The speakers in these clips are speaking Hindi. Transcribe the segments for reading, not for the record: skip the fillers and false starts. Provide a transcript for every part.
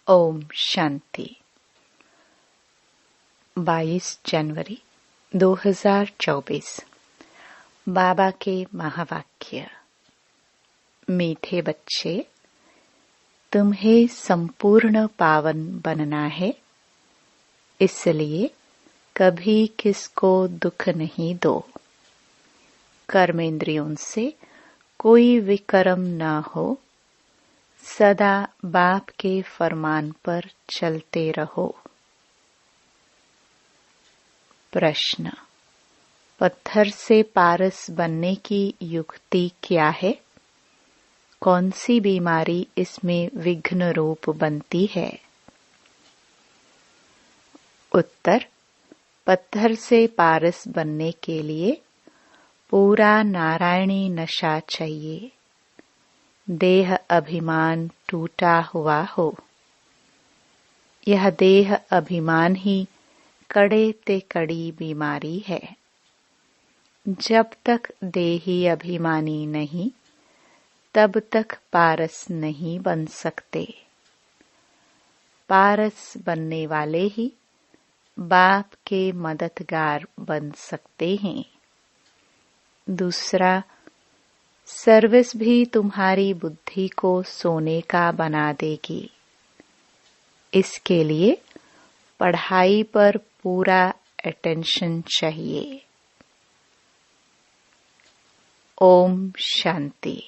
ओम शांति। 22 जनवरी 2024। बाबा के महावाक्य। मीठे बच्चे, तुम्हें संपूर्ण पावन बनना है, इसलिए कभी किसको दुख नहीं दो। कर्मेंद्रियों से कोई विकर्म न हो, सदा बाप के फरमान पर चलते रहो। प्रश्न: पत्थर से पारस बनने की युक्ति क्या है? कौन सी बीमारी इसमें विघ्न रूप बनती है? उत्तर: पत्थर से पारस बनने के लिए पूरा नारायणी नशा चाहिए। देह अभिमान टूटा हुआ हो। यह देह अभिमान ही कड़े ते कड़ी बीमारी है। जब तक देही अभिमानी नहीं, तब तक पारस नहीं बन सकते। पारस बनने वाले ही बाप के मददगार बन सकते हैं। दूसरा, सर्विस भी तुम्हारी बुद्धि को सोने का बना देगी। इसके लिए पढ़ाई पर पूरा अटेंशन चाहिए। ओम शांति।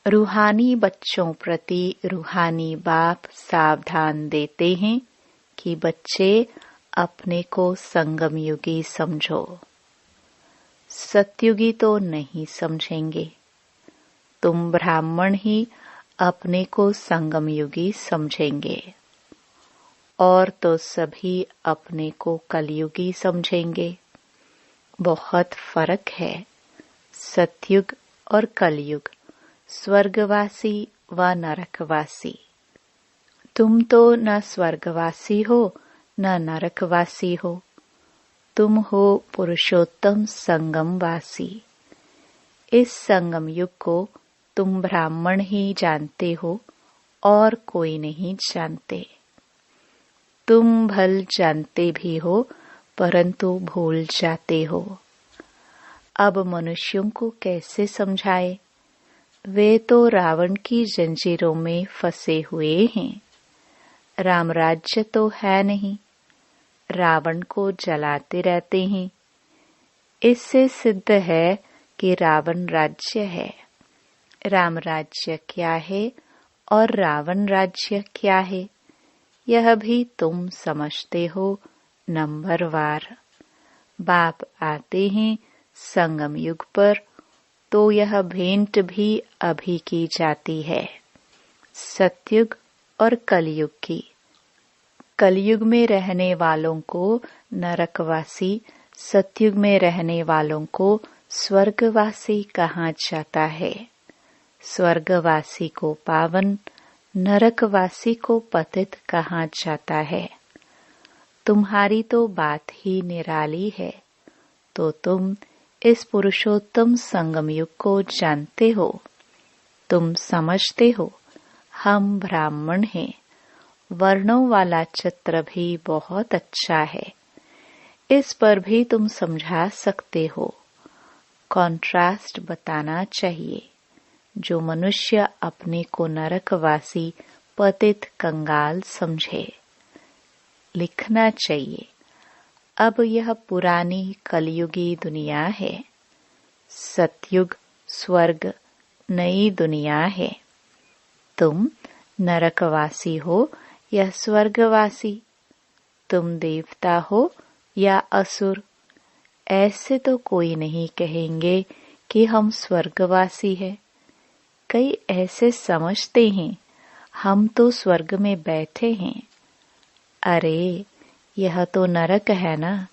रूहानी बच्चों प्रति रूहानी बाप सावधान देते हैं कि बच्चे अपने को संगम युगी समझो। सतयुगी तो नहीं समझेंगे। तुम ब्राह्मण ही अपने को संगम युगी समझेंगे, और तो सभी अपने को कलयुगी समझेंगे। बहुत फर्क है सतयुग और कलयुग, स्वर्गवासी व नरकवासी। तुम तो न स्वर्गवासी हो न नरकवासी हो, तुम हो पुरुषोत्तम संगमवासी। इस संगम युग को तुम ब्राह्मण ही जानते हो और कोई नहीं जानते। तुम भल जानते भी हो परंतु भूल जाते हो। अब मनुष्यों को कैसे समझाए? वे तो रावण की जंजीरों में फंसे हुए हैं। राम राज्य तो है नहीं, रावण को जलाते रहते हैं। इससे सिद्ध है कि रावण राज्य है। राम राज्य क्या है और रावण राज्य क्या है, यह भी तुम समझते हो नंबरवार। बाप आते हैं संगम युग पर, तो यह भेंट भी अभी की जाती है, सतयुग और कलयुग की। कलयुग में रहने वालों को नरकवासी, सतयुग में रहने वालों को स्वर्गवासी कहा जाता है। स्वर्गवासी को पावन, नरकवासी को पतित कहा जाता है। तुम्हारी तो बात ही निराली है, तो तुम इस पुरुषोत्तम संगम युग को जानते हो। तुम समझते हो हम ब्राह्मण हैं। वर्णों वाला चित्र भी बहुत अच्छा है, इस पर भी तुम समझा सकते हो। कॉन्ट्रास्ट बताना चाहिए। जो मनुष्य अपने को नरकवासी, पतित, कंगाल समझे, लिखना चाहिए। अब यह पुरानी कलयुगी दुनिया है। सतयुग स्वर्ग नई दुनिया है। तुम नरकवासी हो या स्वर्गवासी, तुम देवता हो या असुर, ऐसे तो कोई नहीं कहेंगे कि हम स्वर्गवासी हैं। कई ऐसे समझते हैं हम तो स्वर्ग में बैठे हैं। अरे यह तो नरक है ना,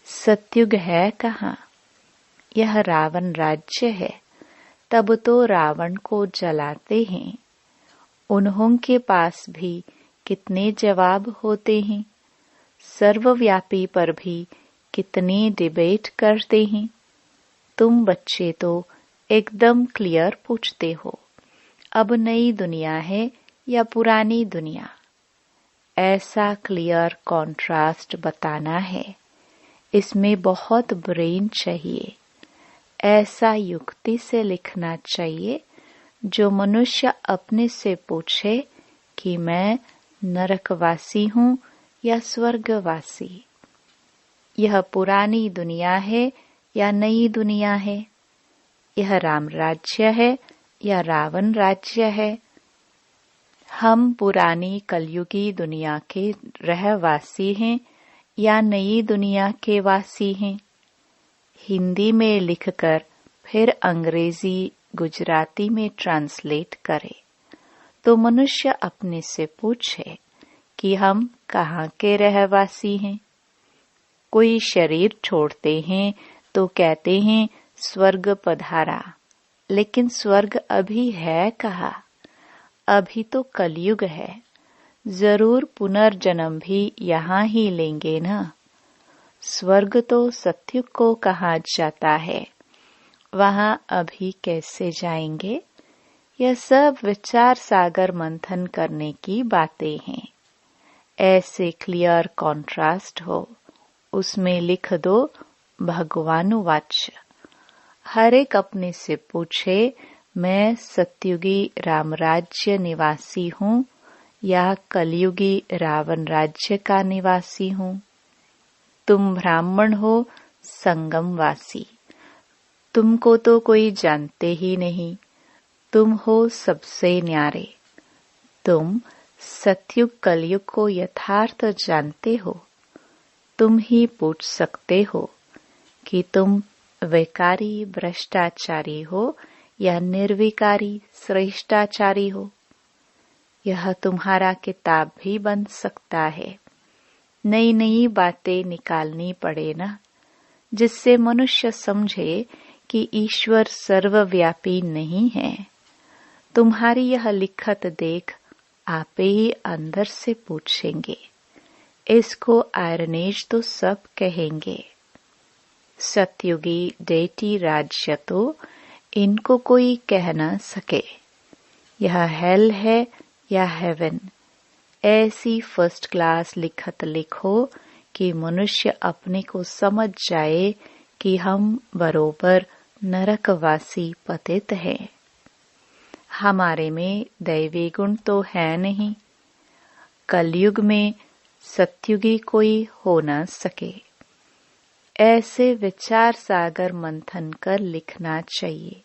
सतयुग है कहाँ? यह रावण राज्य है। तब तो रावण को जलाते हैं। उन्हों के पास भी कितने जवाब होते हैं। सर्वव्यापी पर भी कितने डिबेट करते हैं। तुम बच्चे तो एकदम क्लियर पूछते हो। अब नई दुनिया है, या पुरानी दुनिया, ऐसा क्लियर कॉन्ट्रास्ट बताना है। इसमें बहुत ब्रेन चाहिए। ऐसा युक्ति से लिखना चाहिए जो मनुष्य अपने से पूछे कि मैं नरकवासी हूँ या स्वर्गवासी। यह पुरानी दुनिया है या नई दुनिया है? यह राम राज्य है या रावण राज्य है? हम पुरानी कलयुगी दुनिया के रहवासी हैं या नई दुनिया के वासी हैं? हिंदी में लिखकर फिर अंग्रेजी गुजराती में ट्रांसलेट करे तो मनुष्य अपने से पूछे कि हम कहाँ के रहवासी हैं। कोई शरीर छोड़ते हैं तो कहते हैं स्वर्ग पधारा, लेकिन स्वर्ग अभी है कहाँ? अभी तो कलयुग है। जरूर पुनर्जन्म भी यहाँ ही लेंगे ना। स्वर्ग तो सतयुग को कहा जाता है, वहाँ अभी कैसे जाएंगे? यह सब विचार सागर मंथन करने की बातें हैं। ऐसे क्लियर कॉन्ट्रास्ट हो, उसमें लिख दो भगवानुवाच। हर एक अपने से पूछे मैं सतयुगी राम राज्य निवासी हूँ या कलयुगी रावण राज्य का निवासी हूँ। तुम ब्राह्मण हो संगमवासी, तुमको तो कोई जानते ही नहीं। तुम हो सबसे न्यारे। तुम सतयुग कलयुग को यथार्थ जानते हो। तुम ही पूछ सकते हो कि तुम विकारी भ्रष्टाचारी हो या निर्विकारी श्रेष्ठाचारी हो। यह तुम्हारा किताब भी बन सकता है। नई नई बातें निकालनी पड़े ना, जिससे मनुष्य समझे कि ईश्वर सर्वव्यापी नहीं है। तुम्हारी यह लिखत देख आपे ही अंदर से पूछेंगे। इसको आयरनेज तो सब कहेंगे। सतयुगी डेटी राज्य तो इनको कोई कह न सके। यह हेल है या हेवन। ऐसी फर्स्ट क्लास लिखत लिखो कि मनुष्य अपने को समझ जाए कि हम बरोबर नरकवासी पतित हैं। हमारे में दैवी गुण तो है नहीं। कलयुग में सतयुगी कोई हो न सके। ऐसे विचार सागर मंथन कर लिखना चाहिए।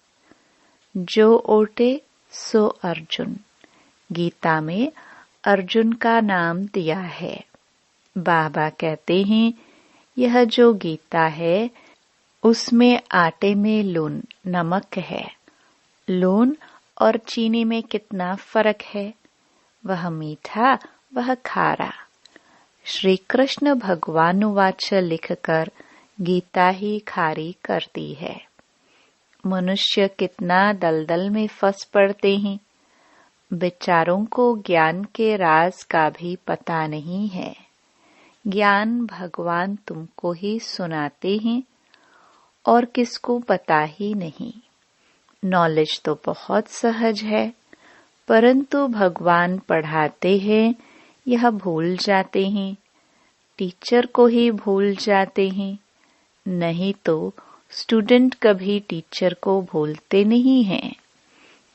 जो ओटे सो अर्जुन। गीता में अर्जुन का नाम दिया है। बाबा कहते हैं यह जो गीता है उसमें आटे में लून नमक है। लून और चीनी में कितना फर्क है? वह मीठा, वह खारा। श्री कृष्ण भगवानुवाच लिखकर गीता ही खारी करती है। मनुष्य कितना दलदल में फंस पड़ते हैं। विचारों को ज्ञान के राज का भी पता नहीं है। ज्ञान भगवान तुमको ही सुनाते हैं और किसको पता ही नहीं। नॉलेज तो बहुत सहज है, परंतु भगवान पढ़ाते हैं यह भूल जाते हैं। टीचर को ही भूल जाते हैं। नहीं तो स्टूडेंट कभी टीचर को भूलते नहीं हैं।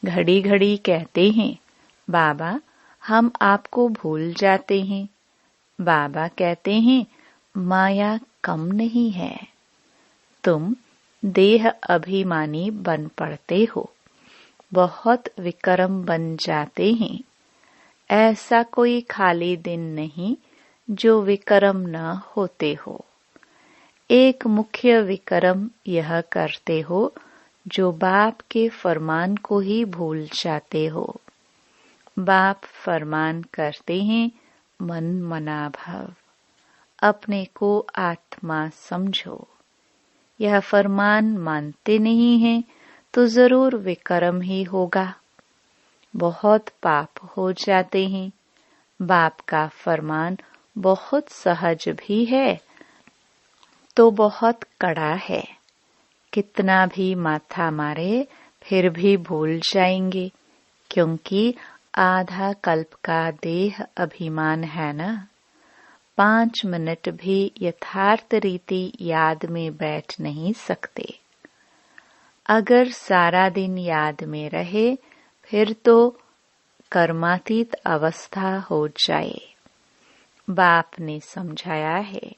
घड़ी घड़ी कहते हैं बाबा हम आपको भूल जाते हैं। बाबा कहते हैं माया कम नहीं है। तुम देह अभिमानी बन पड़ते हो, बहुत विक्रम बन जाते हैं। ऐसा कोई खाली दिन नहीं जो विक्रम न होते हो। एक मुख्य विक्रम यह करते हो जो बाप के फरमान को ही भूल जाते हो। बाप फरमान करते हैं मन मना भव। अपने को आत्मा समझो। यह फरमान मानते नहीं हैं तो जरूर विक्रम ही होगा। बहुत पाप हो जाते हैं। बाप का फरमान बहुत सहज भी है तो बहुत कड़ा है। कितना भी माथा मारे फिर भी भूल जाएंगे, क्योंकि आधा कल्प का देह अभिमान है ना। 5 मिनट भी यथार्थ रीति याद में बैठ नहीं सकते। अगर सारा दिन याद में रहे फिर तो कर्मातीत अवस्था हो जाए। बाप ने समझाया है,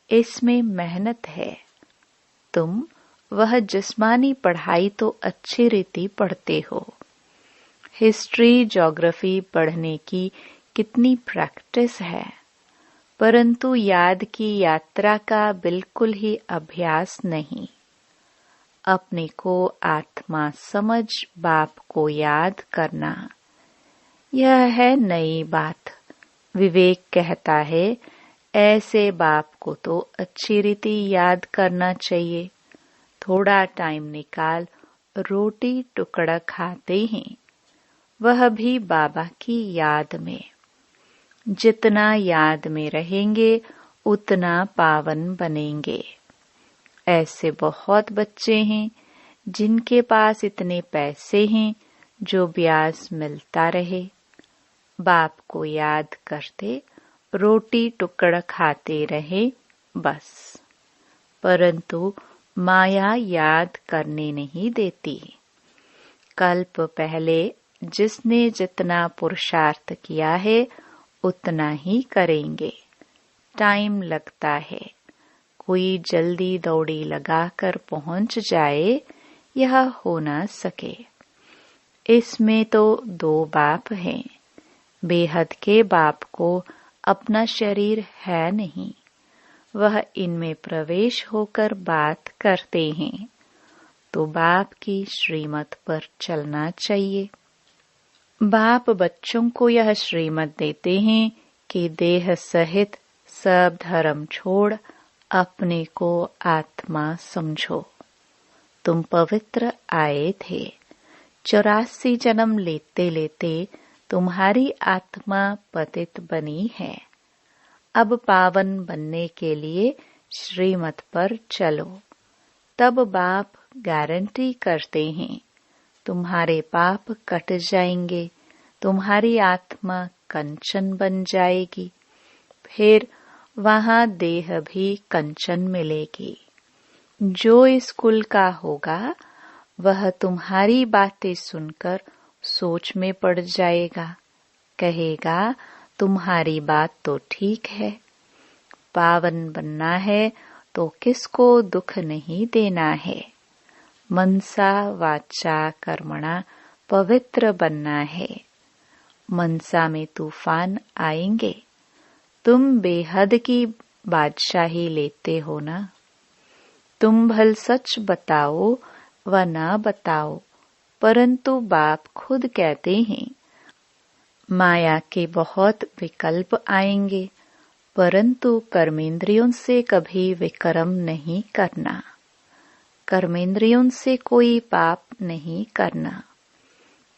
इसमें मेहनत है। तुम वह जिस्मानी पढ़ाई तो अच्छी रीति पढ़ते हो। हिस्ट्री ज्योग्राफी पढ़ने की कितनी प्रैक्टिस है, परंतु याद की यात्रा का बिल्कुल ही अभ्यास नहीं। अपने को आत्मा समझ बाप को याद करना, यह है नई बात। विवेक कहता है, ऐसे बाप को तो अच्छी रीति याद करना चाहिए। थोड़ा टाइम निकाल रोटी टुकड़ा खाते हैं, वह भी बाबा की याद में। जितना याद में रहेंगे उतना पावन बनेंगे। ऐसे बहुत बच्चे हैं जिनके पास इतने पैसे हैं जो ब्याज मिलता रहे। बाप को याद करते रोटी टुकड़ा खाते रहे बस, परंतु माया याद करने नहीं देती। कल्प पहले जिसने जितना पुरुषार्थ किया है उतना ही करेंगे। टाइम लगता है। कोई जल्दी दौड़ी लगाकर पहुंच जाए, यह हो न सके। इसमें तो 2 बाप हैं। बेहद के बाप को अपना शरीर है नहीं, वह इनमें प्रवेश होकर बात करते हैं, तो बाप की श्रीमत पर चलना चाहिए। बाप बच्चों को यह श्रीमत देते हैं कि देह सहित सब धर्म छोड़ अपने को आत्मा समझो। तुम पवित्र आए थे। 84 जन्म लेते लेते तुम्हारी आत्मा पतित बनी है। अब पावन बनने के लिए श्रीमत पर चलो। तब बाप गारंटी करते हैं, तुम्हारे पाप कट जाएंगे, तुम्हारी आत्मा कंचन बन जाएगी। फिर वहां देह भी कंचन मिलेगी। जो इस कुल का होगा वह तुम्हारी बातें सुनकर सोच में पड़ जाएगा। कहेगा, तुम्हारी बात तो ठीक है। पावन बनना है तो किसको दुख नहीं देना है। मनसा वाचा कर्मणा पवित्र बनना है। मनसा में तूफान आएंगे। तुम बेहद की बादशाही लेते हो ना। तुम भल सच बताओ व ना बताओ, परंतु बाप खुद कहते हैं, माया के बहुत विकल्प आएंगे, परंतु कर्मेंद्रियों से कभी विक्रम नहीं करना। कर्मेंद्रियों से कोई पाप नहीं करना।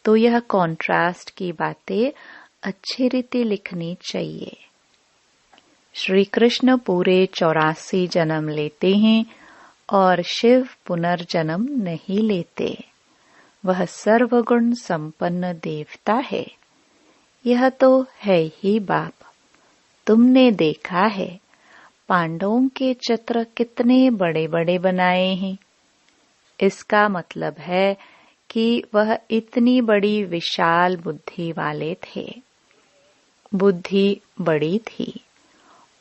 तो यह कॉन्ट्रास्ट की बातें अच्छी रीति लिखनी चाहिए। श्री कृष्ण पूरे 84 जन्म लेते हैं और शिव पुनर्जन्म नहीं लेते। वह सर्वगुण संपन्न देवता है। यह तो है ही बाप। तुमने देखा है पांडवों के चित्र कितने बड़े बड़े बनाए हैं। इसका मतलब है कि वह इतनी बड़ी विशाल बुद्धि वाले थे। बुद्धि बड़ी थी।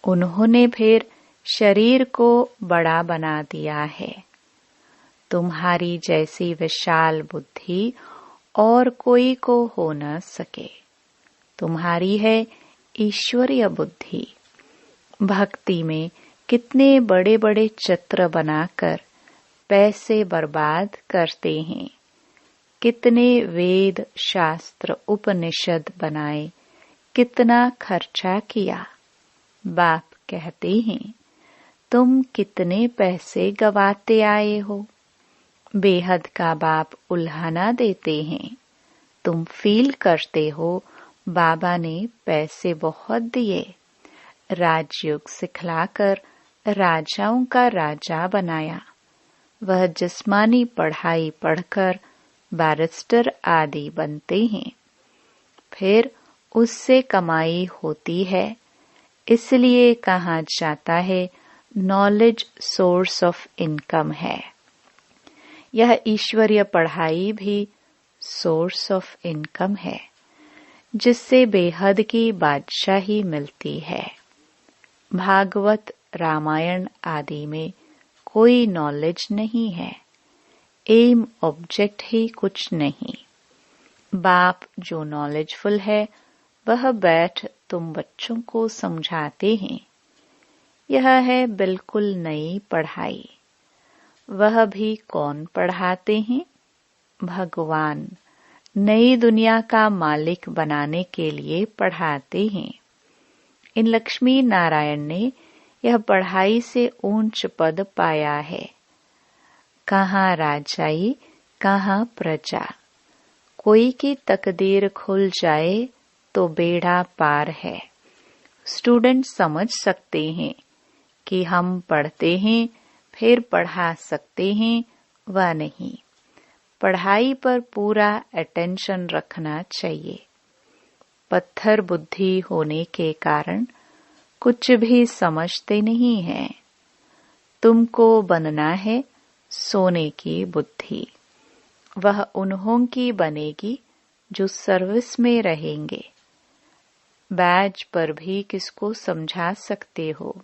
उन्होंने फिर शरीर को बड़ा बना दिया है। तुम्हारी जैसी विशाल बुद्धि और कोई को हो न सके। तुम्हारी है ईश्वरीय बुद्धि। भक्ति में कितने बड़े बड़े चित्र बनाकर पैसे बर्बाद करते हैं। कितने वेद शास्त्र उपनिषद बनाए, कितना खर्चा किया। बाप कहते हैं, तुम कितने पैसे गवाते आए हो। बेहद का बाप उल्हाना देते हैं। तुम फील करते हो बाबा ने पैसे बहुत दिए। राजयोग सिखलाकर राजाओं का राजा बनाया। वह जिस्मानी पढ़ाई पढ़कर बैरिस्टर आदि बनते हैं। फिर उससे कमाई होती है। इसलिए कहा जाता है नॉलेज सोर्स ऑफ इनकम है। यह ईश्वरीय पढ़ाई भी सोर्स ऑफ इनकम है, जिससे बेहद की बादशाही मिलती है। भागवत, रामायण आदि में कोई नॉलेज नहीं है, एम ऑब्जेक्ट ही कुछ नहीं। बाप जो नॉलेजफुल है वह बैठ तुम बच्चों को समझाते हैं। यह है बिल्कुल नई पढ़ाई। वह भी कौन पढ़ाते हैं? भगवान नई दुनिया का मालिक बनाने के लिए पढ़ाते हैं। इन लक्ष्मी नारायण ने यह पढ़ाई से ऊंच पद पाया है। कहाँ राजाई, कहाँ प्रजा। कोई की तकदीर खुल जाए तो बेड़ा पार है। स्टूडेंट समझ सकते हैं कि हम पढ़ते हैं फिर पढ़ा सकते हैं, वह नहीं। पढ़ाई पर पूरा अटेंशन रखना चाहिए। पत्थर बुद्धि होने के कारण कुछ भी समझते नहीं हैं। तुमको बनना है सोने की बुद्धि। वह उन्हों की बनेगी जो सर्विस में रहेंगे। बैज पर भी किसको समझा सकते हो?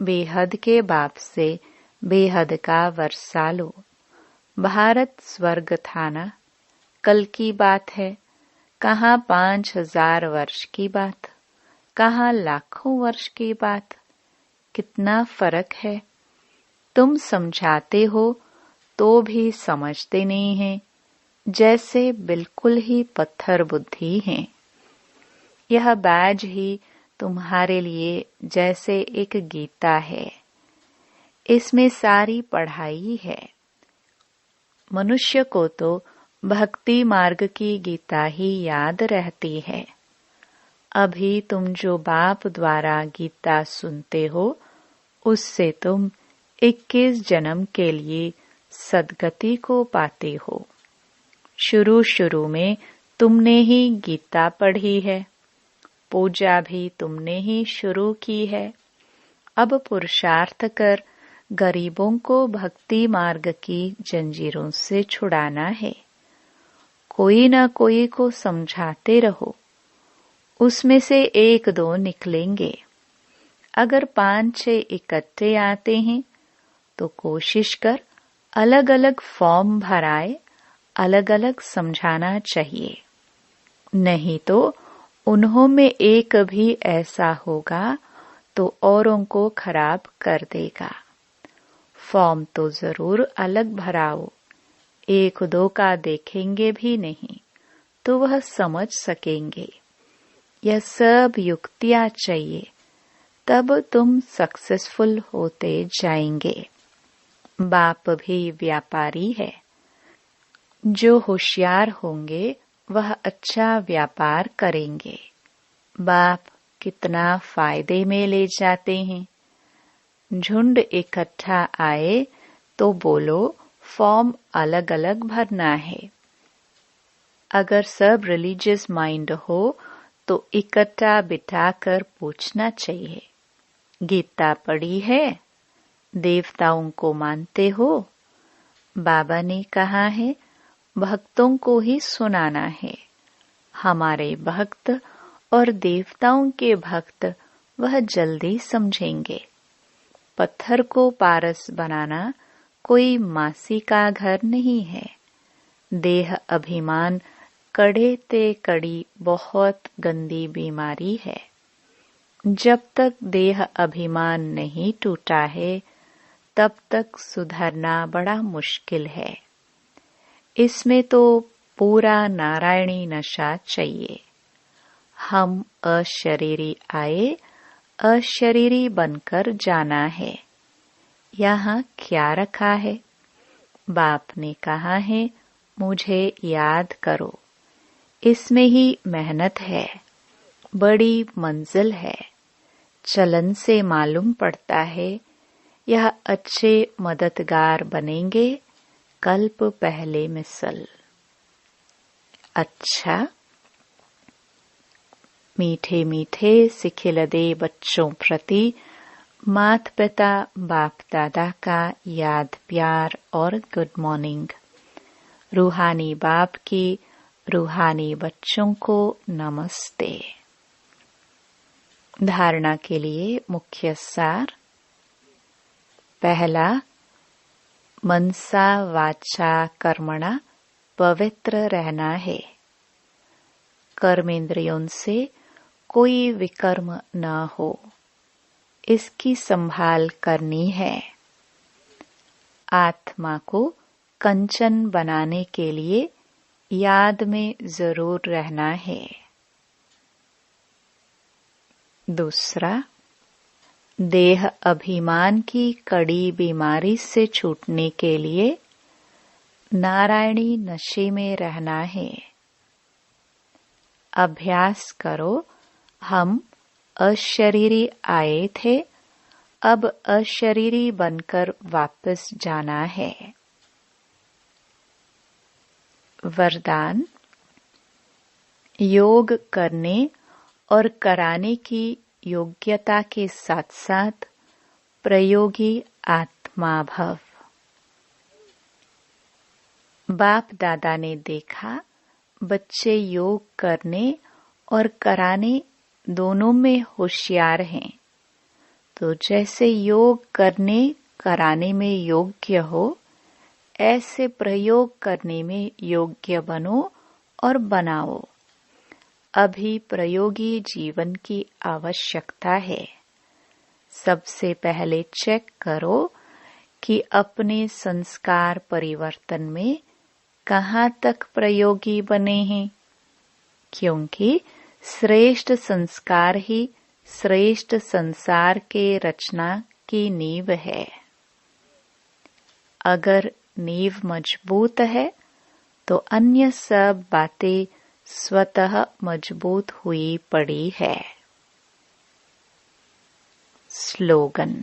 बेहद के बाप से बेहद का वर्षा लो। भारत स्वर्ग था ना, कल की बात है। कहाँ 5000 वर्ष की बात, कहाँ लाखों वर्ष की बात। कितना फर्क है। तुम समझाते हो तो भी समझते नहीं हैं, जैसे बिल्कुल ही पत्थर बुद्धि हैं। यह बैज ही तुम्हारे लिए जैसे एक गीता है। इसमें सारी पढ़ाई है। मनुष्य को तो भक्ति मार्ग की गीता ही याद रहती है। अभी तुम जो बाप द्वारा गीता सुनते हो, उससे तुम 21 जन्म के लिए सद्गति को पाते हो। शुरू शुरू में तुमने ही गीता पढ़ी है, पूजा भी तुमने ही शुरू की है। अब पुरुषार्थ कर गरीबों को भक्ति मार्ग की जंजीरों से छुड़ाना है। कोई न कोई को समझाते रहो, उसमें से 1-2 निकलेंगे। अगर 5-6 इकट्ठे आते हैं तो कोशिश कर अलग अलग फॉर्म भराए, अलग अलग समझाना चाहिए। नहीं तो उन्हों में एक भी ऐसा होगा तो औरों को खराब कर देगा। फॉर्म तो जरूर अलग भराओ। 1-2 का देखेंगे भी नहीं तो वह समझ सकेंगे। यह सब युक्तियां चाहिए, तब तुम सक्सेसफुल होते जाएंगे। बाप भी व्यापारी है। जो होशियार होंगे वह अच्छा व्यापार करेंगे। बाप कितना फायदे में ले जाते हैं। झुंड इकट्ठा आए तो बोलो फॉर्म अलग अलग भरना है। अगर सब रिलीजियस माइंड हो तो इकट्ठा बिठाकर पूछना चाहिए, गीता पढ़ी है? देवताओं को मानते हो? बाबा ने कहा है भक्तों को ही सुनाना है। हमारे भक्त और देवताओं के भक्त वह जल्दी समझेंगे। पत्थर को पारस बनाना कोई मासी का घर नहीं है। देह अभिमान कड़े ते कड़ी बहुत गंदी बीमारी है। जब तक देह अभिमान नहीं टूटा है तब तक सुधरना बड़ा मुश्किल है। इसमें तो पूरा नारायणी नशा चाहिए। हम अशरीरी आए, अशरीरी बनकर जाना है। यहाँ क्या रखा है? बाप ने कहा है मुझे याद करो। इसमें ही मेहनत है, बड़ी मंजिल है। चलन से मालूम पड़ता है यह अच्छे मददगार बनेंगे कल्प पहले मिसल। अच्छा, मीठे मीठे सिखिलदे बच्चों प्रति माता पिता बाप दादा का याद प्यार और गुड मॉर्निंग। रूहानी बाप की रूहानी बच्चों को नमस्ते। धारणा के लिए मुख्य सार। पहला, मनसा वाचा कर्मणा पवित्र रहना है। कर्मेंद्रियों से कोई विकर्म न हो, इसकी संभाल करनी है। आत्मा को कंचन बनाने के लिए याद में जरूर रहना है। दूसरा, देह अभिमान की कड़ी बीमारी से छूटने के लिए नारायणी नशे में रहना है। अभ्यास करो, हम अशरीरी आए थे, अब अशरीरी बनकर वापस जाना है। वरदान। योग करने और कराने की योग्यता के साथ साथ प्रयोगी आत्मा भव। बाप दादा ने देखा बच्चे योग करने और कराने दोनों में होशियार हैं, तो जैसे योग करने कराने में योग्य हो, ऐसे प्रयोग करने में योग्य बनो और बनाओ। अभी प्रयोगी जीवन की आवश्यकता है। सबसे पहले चेक करो कि अपने संस्कार परिवर्तन में कहाँ तक प्रयोगी बने हैं, क्योंकि श्रेष्ठ संस्कार ही श्रेष्ठ संसार के रचना की नींव है। अगर नींव मजबूत है तो अन्य सब बातें स्वतः मजबूत हुई पड़ी है। स्लोगन।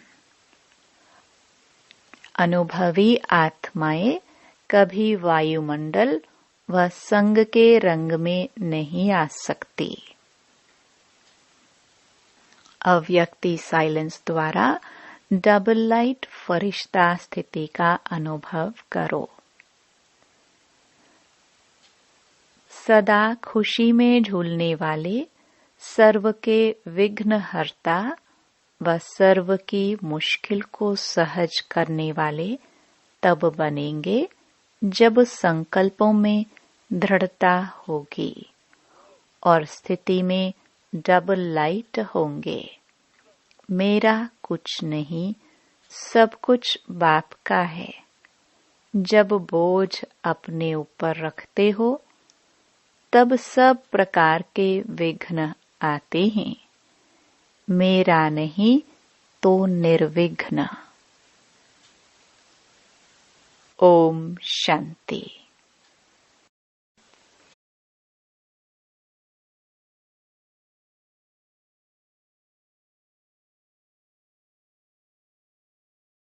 अनुभवी आत्माएं कभी वायुमंडल व संग के रंग में नहीं आ सकती। अव्यक्ति साइलेंस द्वारा डबल लाइट फरिश्ता स्थिति का अनुभव करो। सदा खुशी में झूलने वाले सर्व के विघ्न हरता व सर्व की मुश्किल को सहज करने वाले तब बनेंगे जब संकल्पों में दृढ़ता होगी और स्थिति में डबल लाइट होंगे। मेरा कुछ नहीं, सब कुछ बाप का है। जब बोझ अपने ऊपर रखते हो तब सब प्रकार के विघ्न आते हैं। मेरा नहीं तो निर्विघ्न। ओम शांति।